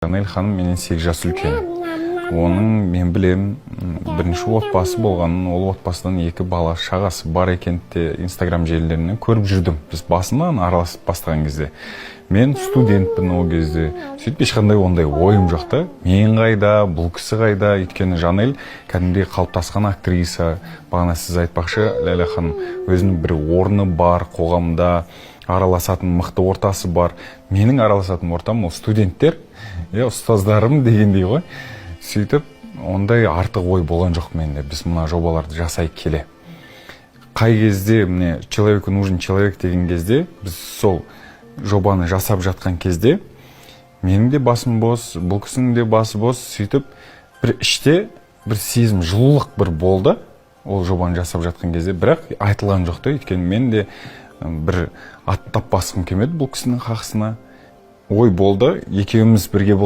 Жанель ханым менен 8 жас үлкен. Оның мен білем бірінші отбасы болғанын, ол отбасынан 2 бала шағасы бар екенде Instagram желілерінен көріп жүрдім. Біз басынан араласып бастаған кезде. Мен студентпін ол кезде. Сөйтіп ешқандай ондай ойым жоқ та. Мен қайда, бұл кісі қайда, өйткені Жанель кәдімгідей қалыптасқан актриса. Бағана сіз айтпақшы, Ләйлә ханым, өзінің бір орны бар қоғамда, араласатын мықты ортасы бар. Менің араласатын ортам ол студенттер, ұстаздарым дегендей ғой. Сөйтіп, ондай артық ой болған жоқ менде. Біз мына жобаларды жасай келе. Қай кезде, міне, человеку нужен человек деген кезде, біз сол жобаны жасап жатқан кезде, менің де басым бос, бұл кісінің де басы бос, сөйтіп, бір іште бір сезім, жылулық бір болды, ол жобаны жасап жатқан кезде, бірақ айтылған жоқ та, өйткені мен де бір аттап басқым келмеді бұл кісінің хақысына. Ой болды, екеуміз бірге